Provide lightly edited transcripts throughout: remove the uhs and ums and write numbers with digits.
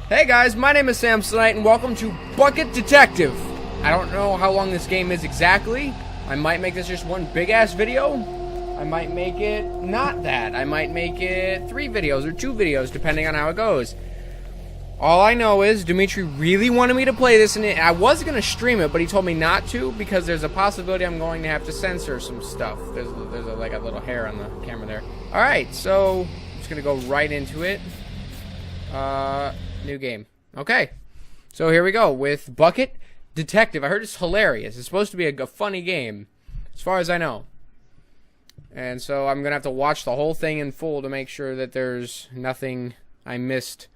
Hey guys, my name is Samsonite and welcome to Bucket Detective. I don't know how long this game is exactly. I might make this just one big ass video. I might make it not that. I might make it 3 videos or 2 videos depending on how it goes. All I know is Dimitri really wanted me to play this, and I was going to stream it, but he told me not to because there's a possibility I'm going to have to censor some stuff. There's like a little hair on the camera there. Alright, so I'm just going to go right into it. New game. Okay. So here we go with Bucket Detective. I heard it's hilarious. It's supposed to be a funny game, as far as I know. And so I'm going to have to watch the whole thing in full to make sure that there's nothing I missed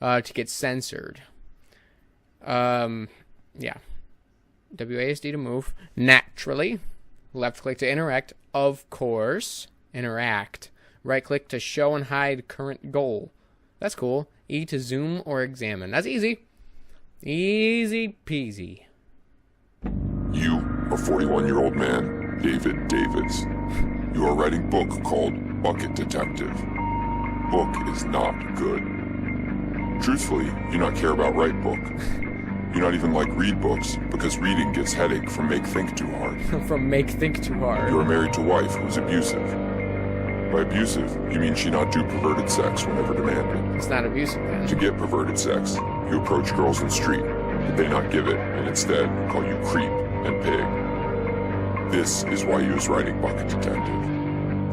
to get censored. Yeah. WASD to move. Naturally. Left click to interact. Of course. Interact. Right click to show and hide current goal. That's cool. E to zoom or examine. That's easy. Easy peasy. You, a 41-year-old man, David Davids. You are writing a book called Bucket Detective. Book is not good. Truthfully, you not care about write book. You not even like read books because reading gives headache from make think too hard. From make think too hard. You are married to a wife who's abusive. By abusive, you mean she not do perverted sex whenever demanded. It's not abusive then. To get perverted sex, you approach girls in the street, but they not give it, and instead call you creep and pig. This is why you is writing Bucket Detective.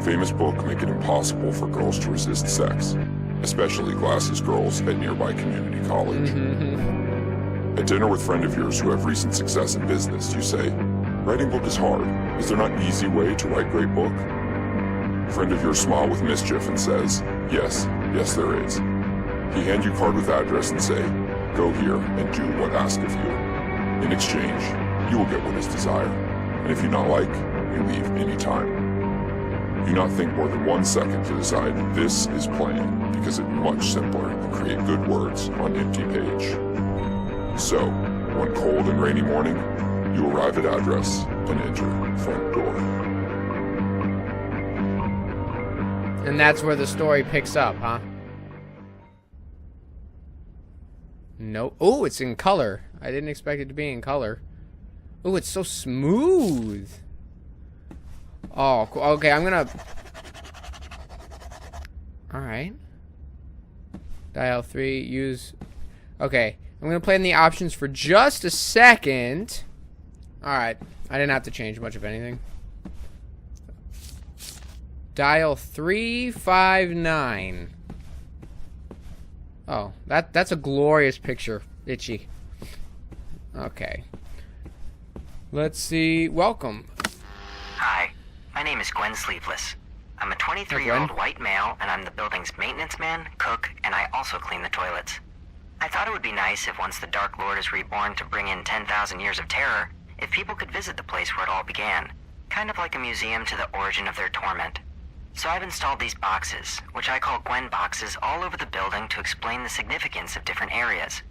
Famous book make it impossible for girls to resist sex, especially glasses girls at nearby community college. At dinner with friend of yours who have recent success in business, you say, writing book is hard. Is there not an easy way to write great book? Friend of yours smile with mischief and says, yes there is. He hand you card with address and say, go here and do what asked of you. In exchange, you will get what is desired. And if you not like, you leave any time. You not think more than 1 second to decide this is plain because it's much simpler than create good words on empty page. So, one cold and rainy morning, you arrive at address and enter front door. And that's where the story picks up, huh? No. Oh, it's in color. I didn't expect it to be in color. Oh, it's so smooth. Oh, cool. Okay, I'm gonna... Alright. Dial 3, use... Okay, I'm gonna play in the options for just a second. Alright, I didn't have to change much of anything. Dial 359. Oh, that's a glorious picture. Itchy. Okay. Let's see. Welcome. Hi, my name is Gwen Sleepless. I'm a 23-year-old white male, and I'm the building's maintenance man, cook, and I also clean the toilets. I thought it would be nice if once the Dark Lord is reborn to bring in 10,000 years of terror, if people could visit the place where it all began. Kind of like a museum to the origin of their torment. So I've installed these boxes, which I call Gwen boxes, all over the building to explain the significance of different areas.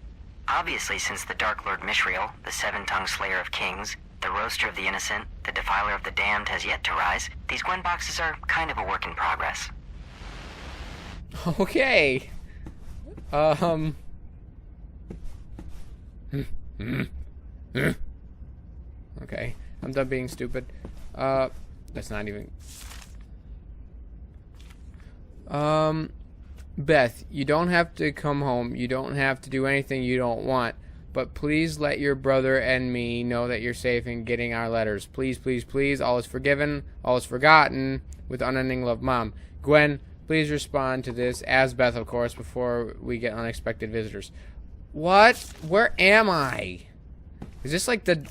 Obviously, since the Dark Lord Mishriel, the 7-tongued slayer of kings, the roaster of the innocent, the defiler of the damned has yet to rise, these Gwen boxes are kind of a work in progress. Okay. Okay. I'm done being stupid. That's not even... Beth, you don't have to come home. You don't have to do anything you don't want. But please let your brother and me know that you're safe in getting our letters. Please, please, please. All is forgiven. All is forgotten. With unending love, Mom. Gwen, please respond to this, as Beth, of course, before we get unexpected visitors. What? Where am I? Is this like the...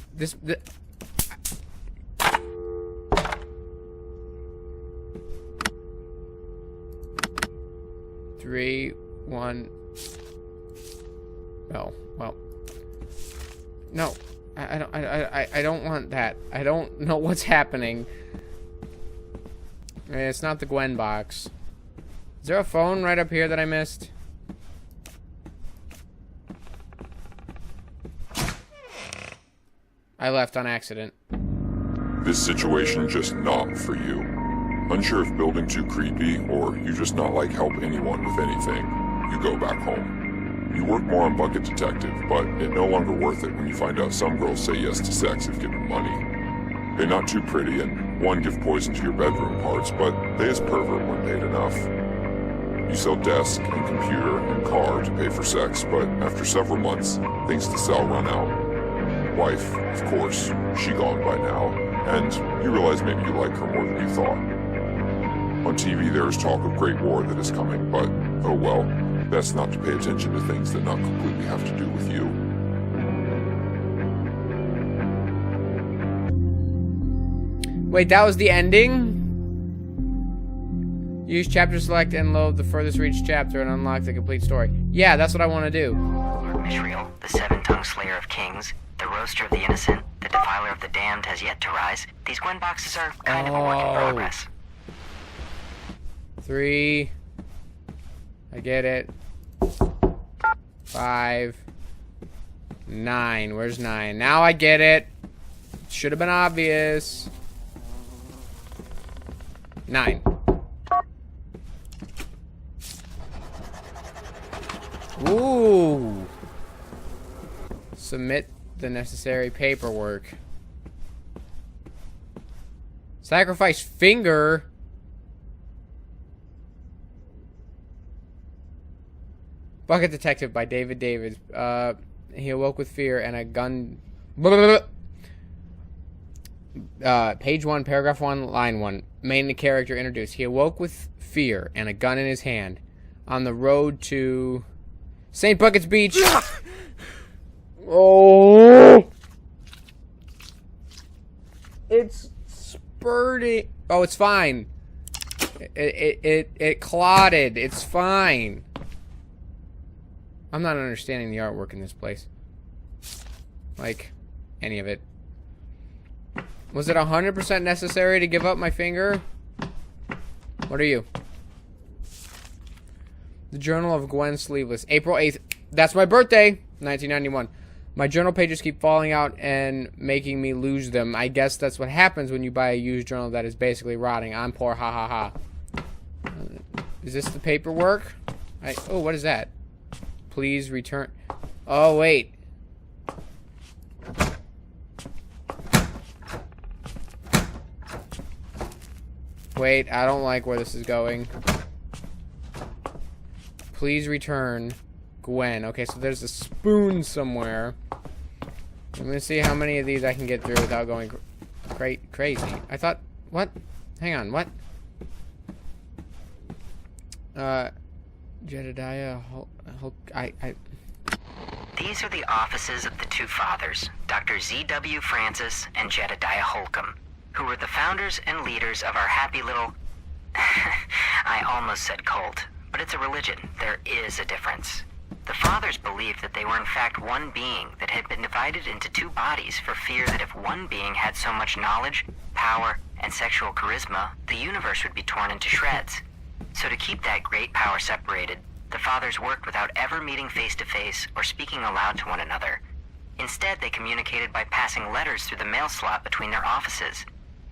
3, 1. Oh, well. No, I don't want that. I don't know what's happening. It's not the Gwen box. Is there a phone right up here that I missed? I left on accident. This situation just not for you. Unsure if building too creepy or you just not like help anyone with anything, you go back home. You work more on Bucket Detective, but it's no longer worth it when you find out some girls say yes to sex if given money. They're not too pretty, and one give poison to your bedroom parts, but they as pervert when paid enough. You sell desk and computer and car to pay for sex, but after several months, things to sell run out. Wife, of course, she gone by now, and you realize maybe you like her more than you thought. On TV there is talk of great war that is coming, but oh well, that's not to pay attention to things that not completely have to do with you. Wait, that was the ending? Use chapter select and load the furthest reached chapter and unlock the complete story. Yeah, that's what I want to do. Lord Mishriel, the seven-tongued slayer of kings, the roaster of the innocent, the defiler of the damned has yet to rise. These Gwen boxes are kind of a work in progress. 3. I get it. 5. 9. Where's 9? Now I get it. Should have been obvious. 9. Ooh. Submit the necessary paperwork. Sacrifice finger. Bucket Detective by David Davids. He awoke with fear and a gun. Page 1, paragraph 1, line 1. Main character introduced. He awoke with fear and a gun in his hand on the road to St. Bucket's Beach. Oh! It's spurting. Oh, it's fine. It clotted. It's fine. I'm not understanding the artwork in this place. Like, any of it. Was it 100% necessary to give up my finger? What are you? The Journal of Gwen Sleeveless. April 8th. That's my birthday! 1991. My journal pages keep falling out and making me lose them. I guess that's what happens when you buy a used journal that is basically rotting. I'm poor, ha ha ha. Is this the paperwork? Oh, what is that? Please return. Oh, wait. Wait, I don't like where this is going. Please return Gwen. Okay, so there's a spoon somewhere. I'm gonna see how many of these I can get through without going crazy. I thought... What? Hang on, what? Jedediah These are the offices of the two fathers, Dr. Z.W. Francis and Jedediah Holcomb, who were the founders and leaders of our happy little... I almost said cult, but it's a religion. There is a difference. The fathers believed that they were in fact one being that had been divided into two bodies for fear that if one being had so much knowledge, power, and sexual charisma, the universe would be torn into shreds. So to keep that great power separated, the fathers worked without ever meeting face-to-face or speaking aloud to one another. Instead, they communicated by passing letters through the mail slot between their offices.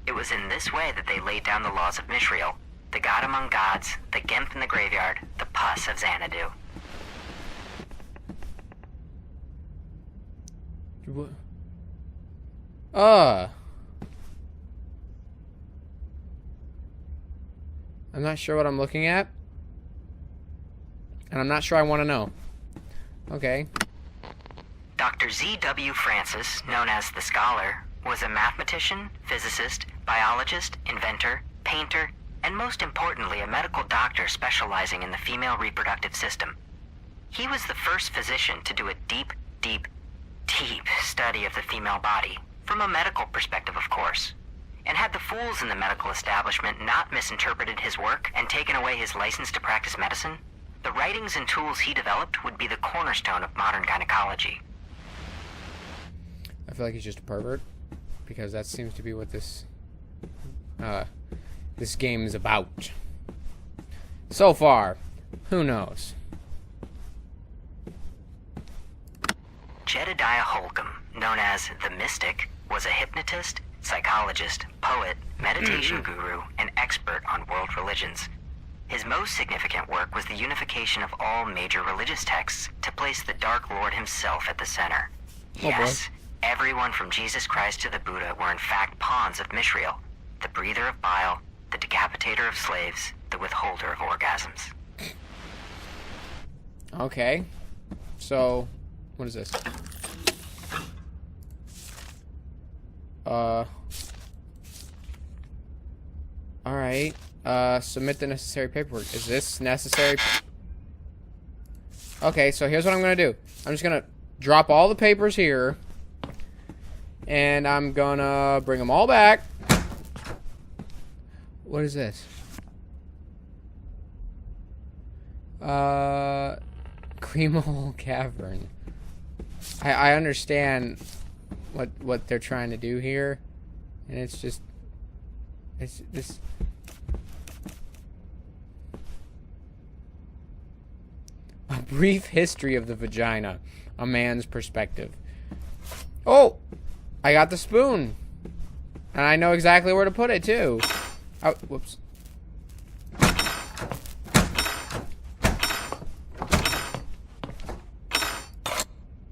It was in this way that they laid down the laws of Mishriel, the god among gods, the Gemp in the graveyard, the pus of Xanadu. What? I'm not sure what I'm looking at. And I'm not sure I want to know. Okay. Dr. Z.W. Francis, known as the Scholar, was a mathematician, physicist, biologist, inventor, painter, and most importantly, a medical doctor specializing in the female reproductive system. He was the first physician to do a deep study of the female body, from a medical perspective, of course. And had the fools in the medical establishment not misinterpreted his work and taken away his license to practice medicine, the writings and tools he developed would be the cornerstone of modern gynecology. I feel like he's just a pervert, because that seems to be what this game is about. So far, who knows? Jedediah Holcomb, known as the Mystic, was a hypnotist, psychologist, poet, meditation guru, and expert on world religions. His most significant work was the unification of all major religious texts to place the Dark Lord himself at the center. Oh, Yes, everyone from Jesus Christ to the Buddha were in fact pawns of Mishriel, the breather of bile, the decapitator of slaves, the withholder of orgasms. Okay. So, what is this? Alright. Submit the necessary paperwork. Is this necessary? Okay, so here's what I'm gonna do. I'm just gonna drop all the papers here. And I'm gonna bring them all back. What is this? Creamhole Cavern. I understand what they're trying to do here. And it's just... It's this... A brief history of the vagina. A man's perspective. Oh! I got the spoon. And I know exactly where to put it, too. Oh, whoops.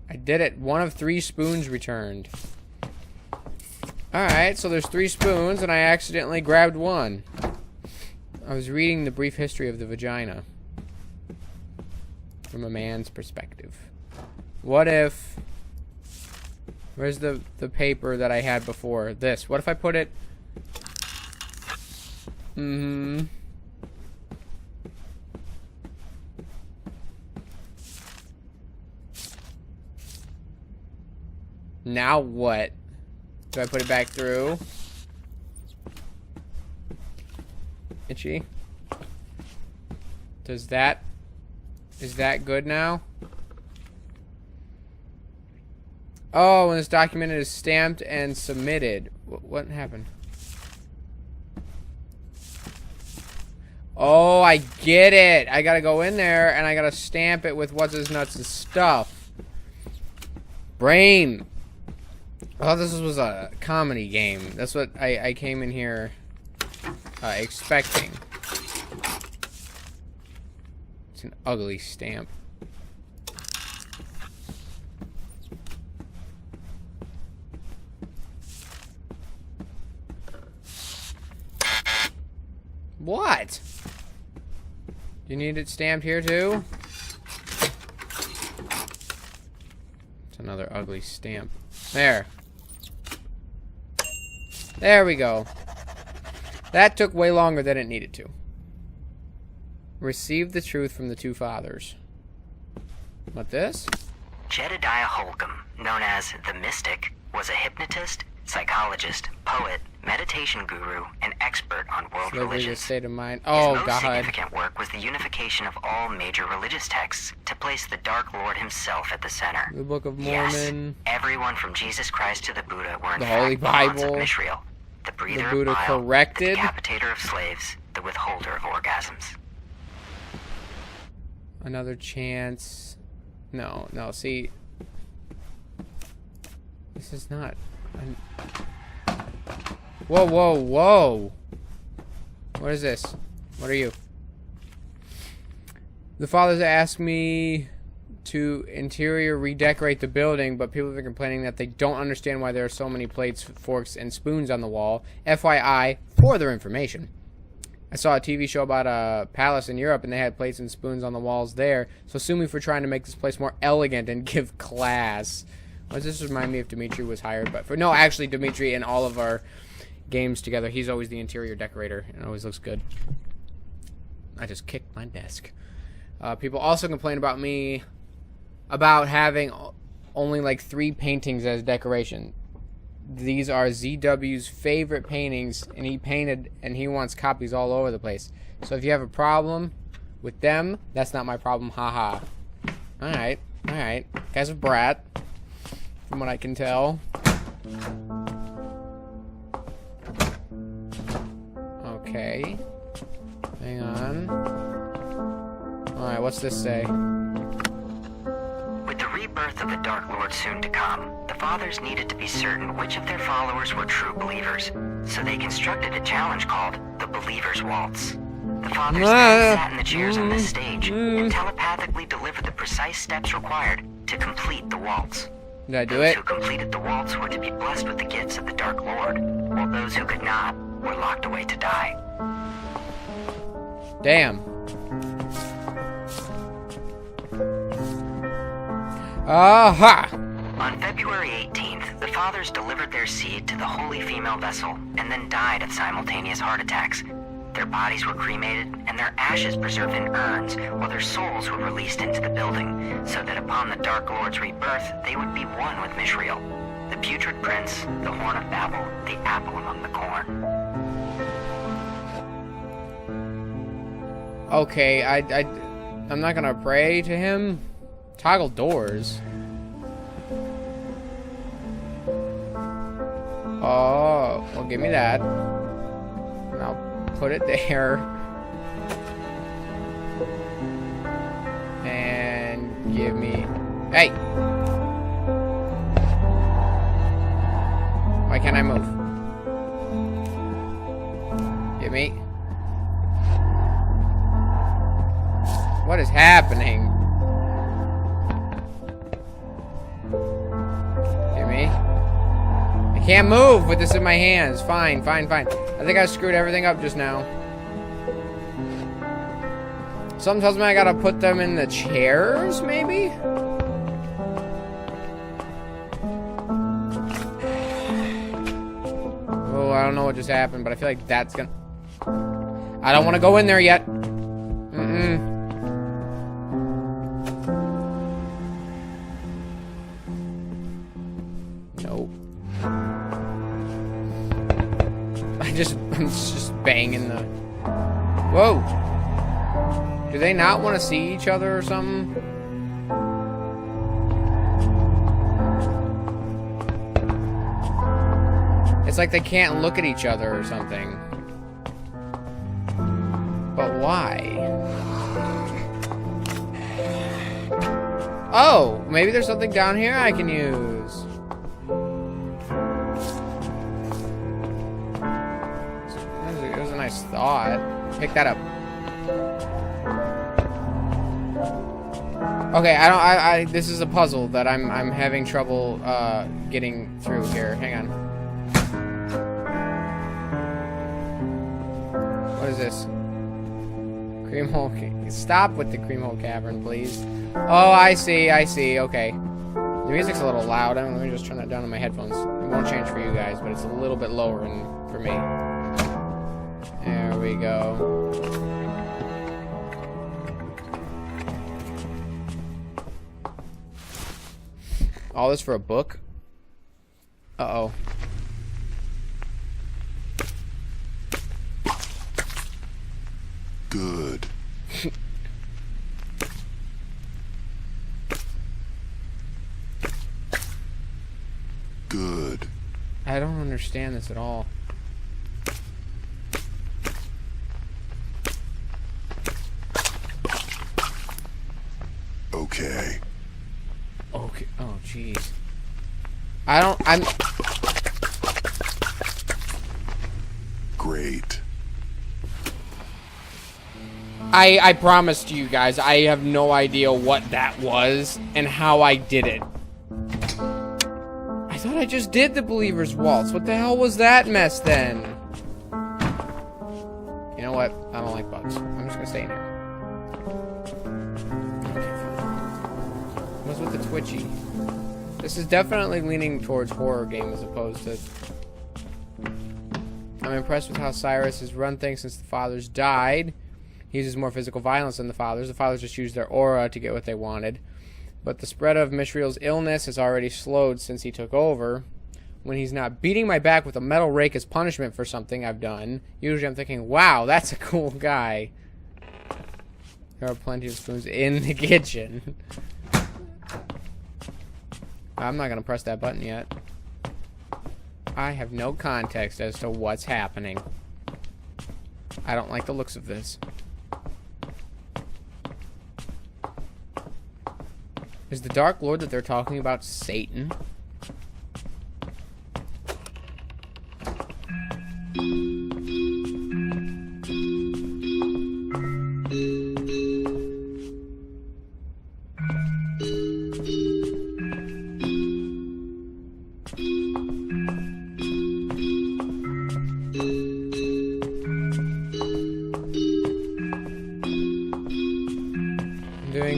I did it. 1 of 3 spoons returned. Alright, so there's 3 spoons, and I accidentally grabbed 1. I was reading the brief history of the vagina. From a man's perspective. What if... Where's the paper that I had before? This. What if I put it... Now what? Do I put it back through? Itchy. Does that... Is that good now? Oh, when this document is stamped and submitted. What happened? Oh, I get it. I gotta go in there and I gotta stamp it with what's his nuts' stuff. Brain. I thought this was a comedy game. That's what I came in here expecting. It's an ugly stamp. What? Do you need it stamped here too? It's another ugly stamp. There. There we go. That took way longer than it needed to. Receive the truth from the 2 fathers. What this? Jedediah Holcomb, known as the Mystic, was a hypnotist, psychologist, poet, meditation guru, and expert on world Slavery, the religions. state of mind. His Oh, most God. significant work was the unification of all major religious texts to place the Dark Lord himself at the center. The Book of Yes, Mormon. everyone from Jesus Christ to the Buddha were in The fact Holy pawns of Bible. Mishriel, the breather Buddha of bile, corrected. the decapitator of slaves, the withholder of orgasms. Another chance. No, no, see. This is not... Whoa, whoa, whoa. What is this? What are you? The fathers asked me to interior redecorate the building, but people have been complaining that they don't understand why there are so many plates, forks, and spoons on the wall. FYI, for their information. I saw a TV show about a palace in Europe, and they had plates and spoons on the walls there. So sue me for trying to make this place more elegant and give class. What does this remind me if Dimitri was hired? But no, actually, Dimitri in all of our games together, he's always the interior decorator. It always looks good. I just kicked my desk. People also complain about me about having only like 3 paintings as decoration. These are ZW's favorite paintings, and he painted, and he wants copies all over the place. So if you have a problem with them, that's not my problem, haha. Alright, alright. Guy's a brat, from what I can tell. Okay. Hang on. Alright, what's this say? With the rebirth of the Dark Lord soon to come, the fathers needed to be certain which of their followers were true believers, so they constructed a challenge called the Believer's Waltz. The fathers then sat in the chairs on this stage and telepathically delivered the precise steps required to complete the waltz. Did I do Those it? who completed the waltz were to be blessed with the gifts of the Dark Lord, while those who could not were locked away to die. Damn. Aha! On February 18th, the fathers delivered their seed to the holy female vessel and then died of simultaneous heart attacks. Their bodies were cremated and their ashes preserved in urns, while their souls were released into the building, so that upon the Dark Lord's rebirth, they would be one with Mishriel, the putrid prince, the horn of Babel, the apple among the corn. Okay, I'm not gonna pray to him. Toggle doors. Oh, well, give me that. And I'll put it there. And give me... Hey! Why can't I move? Give me... What is happening? Give me... I can't move with this in my hands. Fine, fine, fine. I think I screwed everything up just now. Something tells me I gotta put them in the chairs, maybe? Oh, I don't know what just happened, but I feel like that's gonna... I don't want to go in there yet. Nope. I'm just banging the... Whoa! Do they not want to see each other or something? It's like they can't look at each other or something. But why? Oh! Maybe there's something down here I can use. It was a nice thought. Pick that up. Okay, this is a puzzle that I'm having trouble getting through here. Hang on. What is this? Creamhole. Stop with the Creamhole Cavern, please. Oh, I see. Okay. The music's a little loud. Let me just turn that down on my headphones. It won't change for you guys, but it's a little bit lower for me. There we go. All this for a book? Uh-oh. Good. Good. I don't understand this at all. Okay. Okay. Oh, jeez. Great. I promise to you guys, I have no idea what that was and how I did it. I thought I just did the Believer's Waltz. What the hell was that mess then? You know what? I don't like bugs. I'm just gonna stay in here. What's with the twitchy? This is definitely leaning towards horror game as opposed to... I'm impressed with how Cyrus has run things since the fathers died. He uses more physical violence than the fathers. The fathers just used their aura to get what they wanted. But the spread of Mishriel's illness has already slowed since he took over. When he's not beating my back with a metal rake as punishment for something I've done, usually I'm thinking, wow, that's a cool guy. There are plenty of spoons in the kitchen. I'm not going to press that button yet. I have no context as to what's happening. I don't like the looks of this. Is the Dark Lord that they're talking about Satan?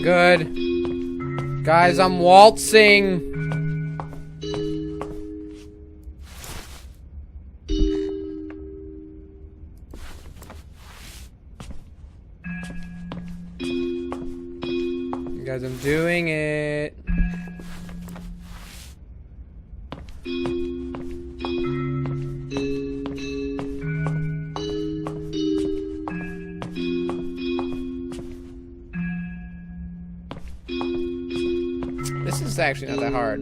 good. Guys, I'm waltzing. Guys, I'm doing it. This is actually not that hard.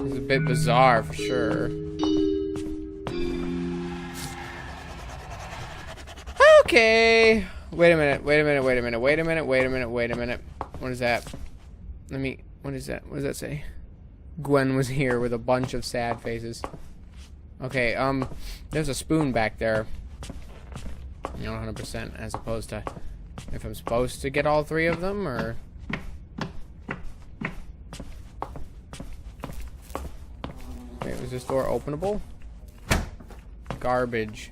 It's a bit bizarre for sure. Okay. Wait a minute. What is that? What is that? What does that say? Gwen was here with a bunch of sad faces. Okay, there's a spoon back there. You know, 100%, as opposed to if I'm supposed to get all three of them, or... Wait, was this door openable? Garbage.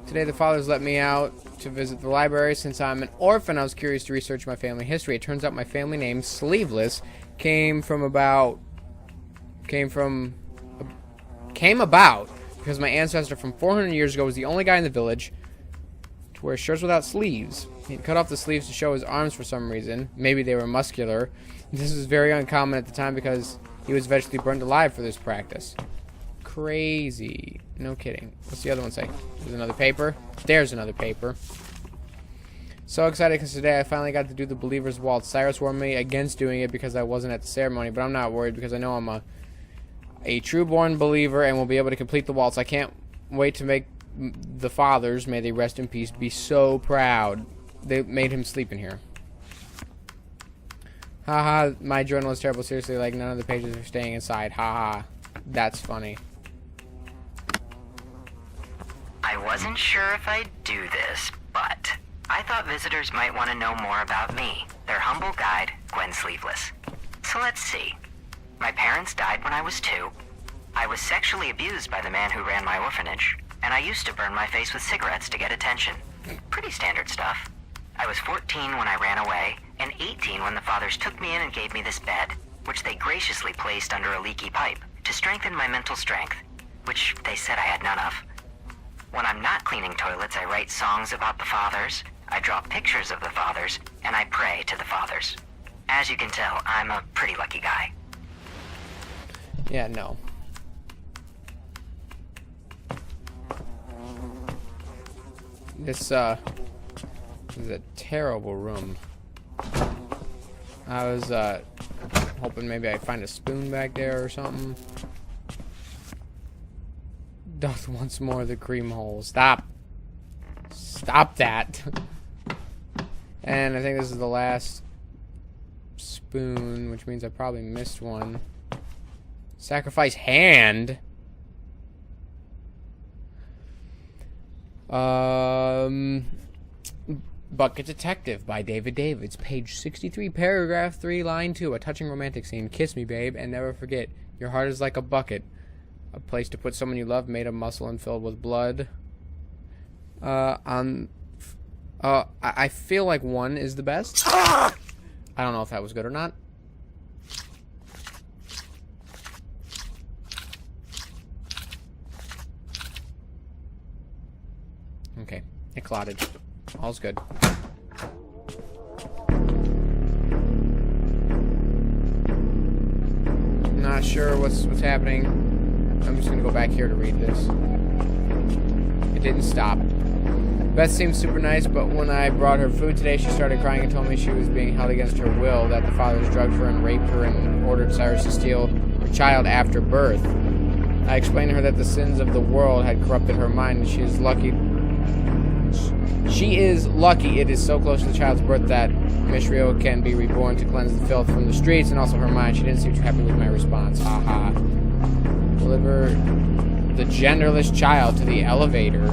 Today the fathers let me out to visit the library. Since I'm an orphan, I was curious to research my family history. It turns out my family name, Sleeveless, came about because my ancestor from 400 years ago was the only guy in the village to wear shirts without sleeves. He'd cut off the sleeves to show his arms for some reason. Maybe they were muscular. This was very uncommon at the time because he was eventually burned alive for this practice. Crazy. No kidding. What's the other one say? There's another paper. There's another paper. So excited because today I finally got to do the Believer's Waltz. Cyrus warned me against doing it because I wasn't at the ceremony, but I'm not worried because I know I'm a true-born believer and will be able to complete the waltz. I can't wait to make the fathers, may they rest in peace, be so proud. They made him sleep in here. Haha, my journal is terrible. Seriously, like none of the pages are staying inside. Haha, that's funny. I wasn't sure if I'd do this, but I thought visitors might want to know more about me, their humble guide, Gwen Sleeveless. So let's see. My parents died when I was 2. I was sexually abused by the man who ran my orphanage, and I used to burn my face with cigarettes to get attention. Pretty standard stuff. I was 14 when I ran away, and 18 when the fathers took me in and gave me this bed, which they graciously placed under a leaky pipe to strengthen my mental strength, which they said I had none of. When I'm not cleaning toilets, I write songs about the fathers, I draw pictures of the fathers, and I pray to the fathers. As you can tell, I'm a pretty lucky guy. Yeah, no. This is a terrible room. I was hoping maybe I'd find a spoon back there or something. Doth once more the cream hole. Stop. Stop that. And I think this is the last spoon, which means I probably missed one. Sacrifice hand. Bucket Detective by David Davids, page 63, paragraph 3, line 2. A touching romantic scene. Kiss me, babe, and never forget. Your heart is like a bucket. A place to put someone you love, made of muscle and filled with blood. I feel like 1 is the best. I don't know if that was good or not. Okay, it clotted. All's good. Not sure what's happening. I'm just gonna go back here to read this. It didn't stop. Beth seemed super nice, but when I brought her food today, she started crying and told me she was being held against her will, that the fathers drugged her and raped her and ordered Cyrus to steal her child after birth. I explained to her that the sins of the world had corrupted her mind, and she is lucky it is so close to the child's birth that Mishrio can be reborn to cleanse the filth from the streets and also her mind. She didn't seem too happy with my response. Haha. Deliver the genderless child to the elevator.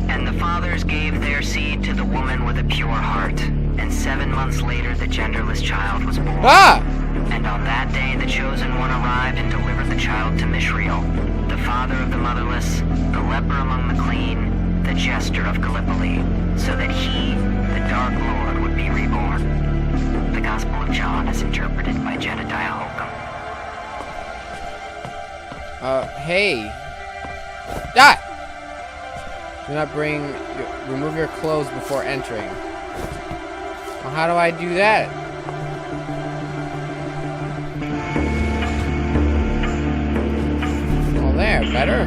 And the fathers gave their seed to the woman with a pure heart. And 7 months later, the genderless child was born. Ah! And on that day, the chosen one arrived and delivered the child to Mishriel, the father of the motherless, the leper among the clean, the jester of Gallipoli, so that he, the Dark Lord, would be reborn. The Gospel of John is interpreted by Jedediah Holcomb. Hey. Ah! Do not remove your clothes before entering. Well, how do I do that? Well, there, better.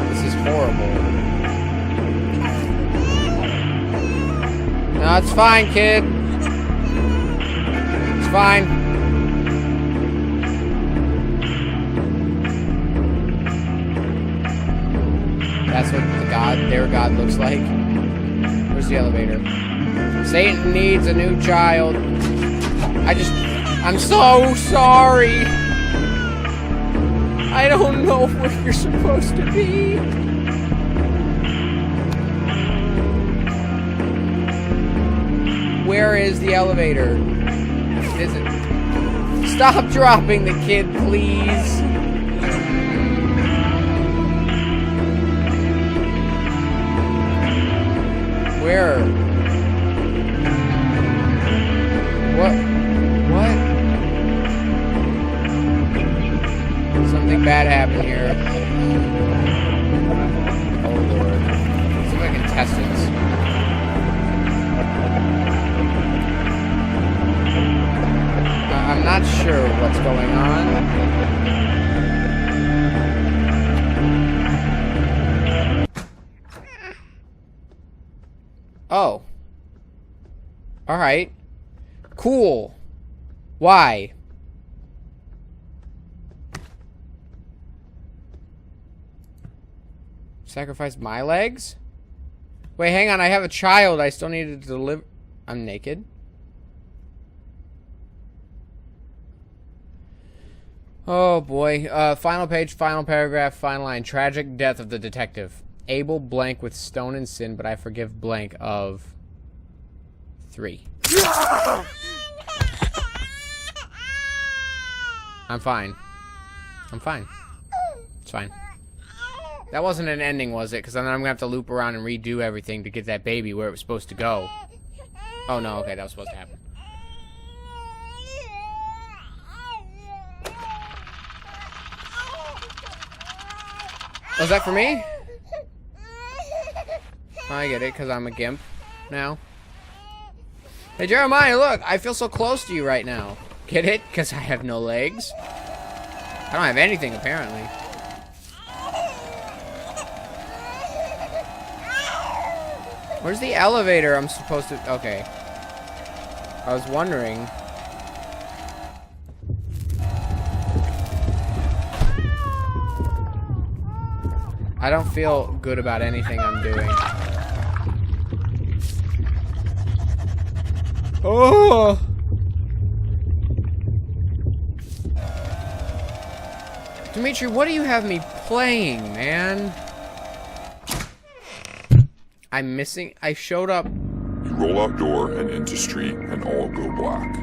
This is horrible. No, it's fine, kid. It's fine. That's what their God looks like. Where's the elevator? Satan needs a new child. I'm so sorry. I don't know where you're supposed to be. Where is the elevator? Is it? Stop dropping the kid, please. Where? What? Something bad happened here. Oh Lord. It's like intestines. I'm not sure what's going on. Oh. Alright. Cool. Why? Sacrifice my legs? Wait, hang on. I have a child. I still need to deliver. I'm naked. Oh boy. Final page, final paragraph, final line. Tragic death of the detective. Abel blank with stone and sin, but I forgive blank of 3. I'm fine. I'm fine. It's fine. That wasn't an ending, was it? Because then I'm going to have to loop around and redo everything to get that baby where it was supposed to go. Oh, no. Okay, that was supposed to happen. Was that for me? I get it, because I'm a gimp now. Hey, Jeremiah, look! I feel so close to you right now. Get it? Because I have no legs. I don't have anything, apparently. Where's the elevator I'm supposed to... Okay. I was wondering... I don't feel good about anything I'm doing. Oh! Dimitri, what do you have me playing, man? I'm missing... I showed up... You roll out door and into street and all go black.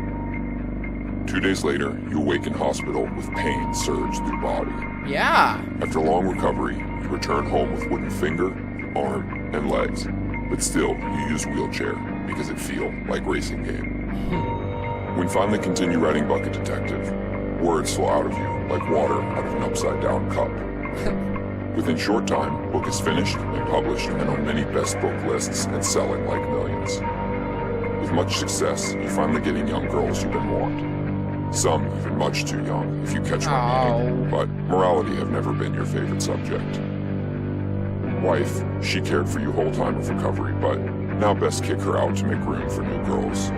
2 days later, you awake in hospital with pain surge through body. Yeah. After long recovery, you return home with wooden finger, arm, and legs. But still, you use wheelchair because it feel like racing game. When finally continue writing Bucket Detective, words flow out of you like water out of an upside-down cup. Within short time, book is finished and published and on many best book lists and selling like millions. With much success, you're finally getting young girls you've been want. Some even much too young, if you catch my meaning, but morality have never been your favorite subject. Wife, she cared for you whole time of recovery, but now best kick her out to make room for new girls.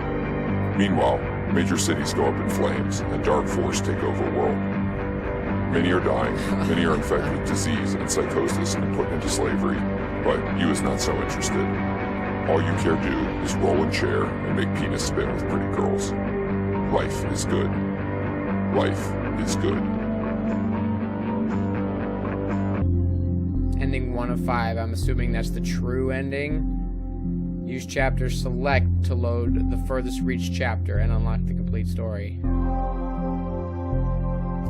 Meanwhile, major cities go up in flames and dark force take over world. Many are dying, many are infected with disease and psychosis and put into slavery, but you is not so interested. All you care do is roll in chair and make penis spin with pretty girls. Life is good. Life is good. Ending 1 of 5. I'm assuming that's the true ending. Use chapter select to load the furthest reached chapter and unlock the complete story.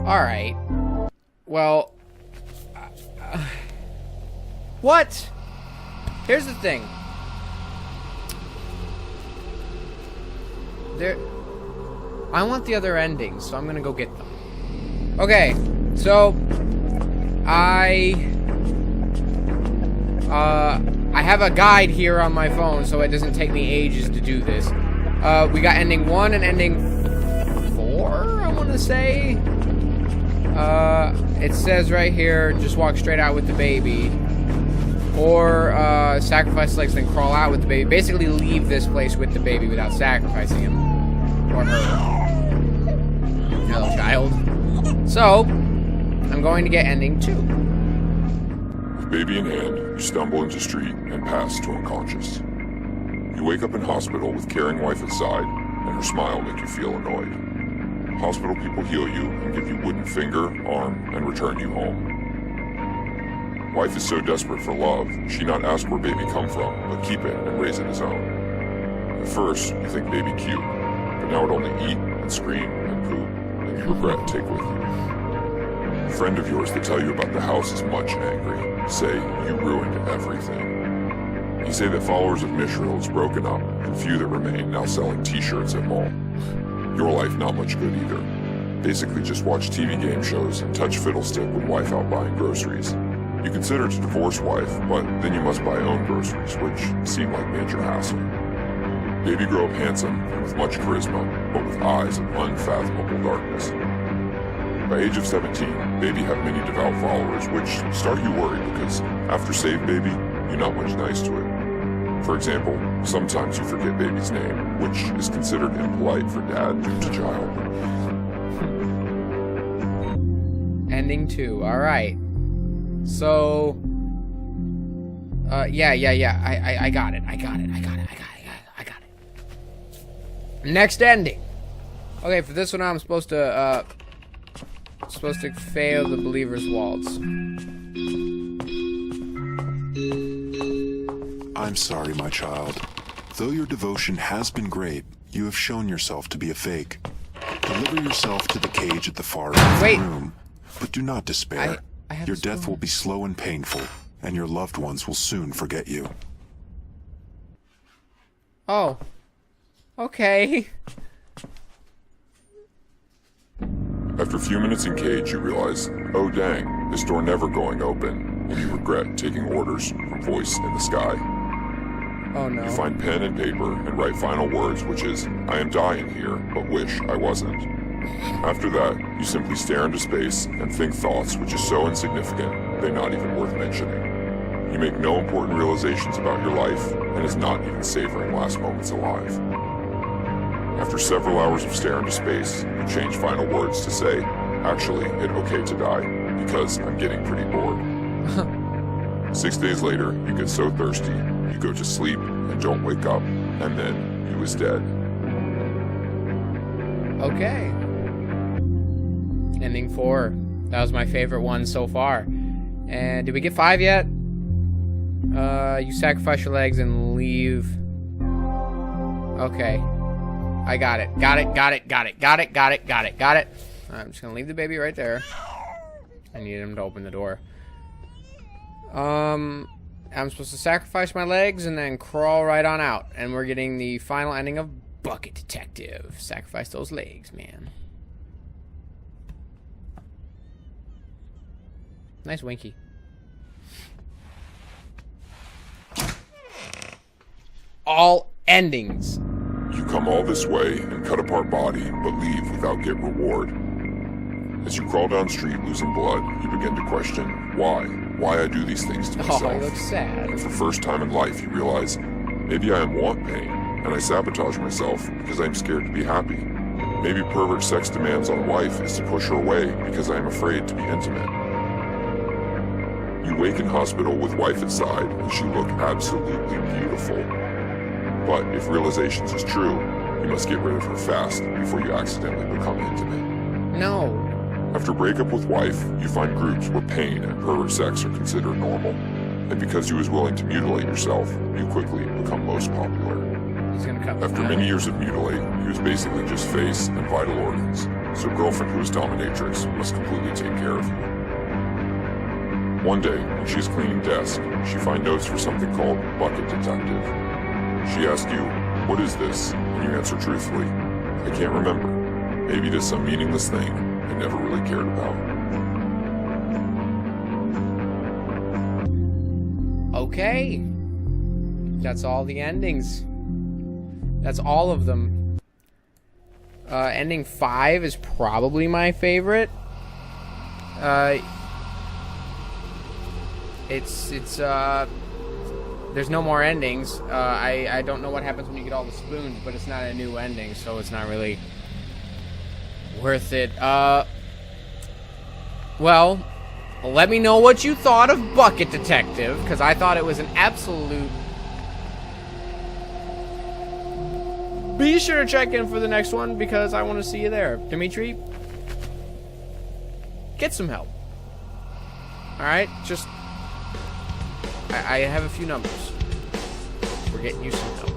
Alright. Well... what? Here's the thing. I want the other endings, so I'm gonna go get them. Okay, so... I have a guide here on my phone, so it doesn't take me ages to do this. We got ending 1 and ending 4, I want to say. It says right here, just walk straight out with the baby. Or, sacrifice legs, then crawl out with the baby. Basically, leave this place with the baby without sacrificing him. Or her. Hello, child. So, I'm going to get ending 2. With baby in hand, you stumble into street and pass to unconscious. You wake up in hospital with caring wife at side, and her smile make you feel annoyed. Hospital people heal you and give you wooden finger, arm, and return you home. Wife is so desperate for love, she not ask where baby come from, but keep it and raise it as own. At first, you think baby cute, but now it only eat and scream and poop, and you regret take with you. A friend of yours that tell you about the house is much angry. Say you ruined everything. You say that followers of Mishrael is broken up, and few that remain now selling t-shirts at mall. Your life not much good either. Basically just watch TV game shows and touch fiddlestick with wife out buying groceries. You consider to divorce wife, but then you must buy own groceries, which seem like major hassle. Baby grow up handsome and with much charisma, but with eyes of unfathomable darkness. By age of 17, baby have many devout followers, which start you worried because after save baby, you're not much nice to it. For example, sometimes you forget baby's name, which is considered impolite for dad due to child. Ending 2, alright. So... yeah. I got it. Next ending. Okay, for this one I'm supposed to fail the believer's waltz. I'm sorry, my child. Though your devotion has been great, you have shown yourself to be a fake. Deliver yourself to the cage at the far end of the room, but do not despair. Your death will be slow and painful, and your loved ones will soon forget you. Oh. Okay. After a few minutes in cage, you realize, oh dang, this door never going open, and you regret taking orders from voice in the sky. Oh no. You find pen and paper and write final words, which is, I am dying here, but wish I wasn't. After that, you simply stare into space and think thoughts which is so insignificant, they're not even worth mentioning. You make no important realizations about your life, and is not even savoring last moments alive. After several hours of stare into space, you change final words to say, actually, it's okay to die, because I'm getting pretty bored. 6 days later, you get so thirsty, you go to sleep and don't wake up, and then you is dead. Okay. Ending 4. That was my favorite one so far. And did we get 5 yet? You sacrifice your legs and leave. Okay. I got it. Got it. I'm just gonna leave the baby right there. I need him to open the door. I'm supposed to sacrifice my legs and then crawl right on out. And we're getting the final ending of Bucket Detective. Sacrifice those legs, man. Nice winky. All endings. You come all this way and cut apart body, but leave without get reward. As you crawl down street losing blood, you begin to question why I do these things to myself. Oh, you look sad. And for first time in life, you realize maybe I am want pain, and I sabotage myself because I'm scared to be happy. Maybe pervert sex demands on wife is to push her away because I am afraid to be intimate. You wake in hospital with wife at side, and she look absolutely beautiful. But if realizations is true, you must get rid of her fast before you accidentally become intimate. No. After breakup with wife, you find groups where pain and pervert sex are considered normal. And because he was willing to mutilate yourself, you quickly become most popular. He's gonna cut After many years of mutilating, he was basically just face and vital organs, so girlfriend who is dominatrix must completely take care of you. One day, when she's cleaning desk, she finds notes for something called Bucket Detective. She asks you, "What is this?" and you answer truthfully, "I can't remember. Maybe it is some meaningless thing I never really cared about." Okay. That's all the endings. That's all of them. Ending 5 is probably my favorite. There's no more endings. I don't know what happens when you get all the spoons, but it's not a new ending, so it's not really worth it. Well, let me know what you thought of Bucket Detective, because I thought it was an absolute... Be sure to check in for the next one, because I want to see you there. Dimitri, get some help. Alright, just... I have a few numbers. We're getting you some help.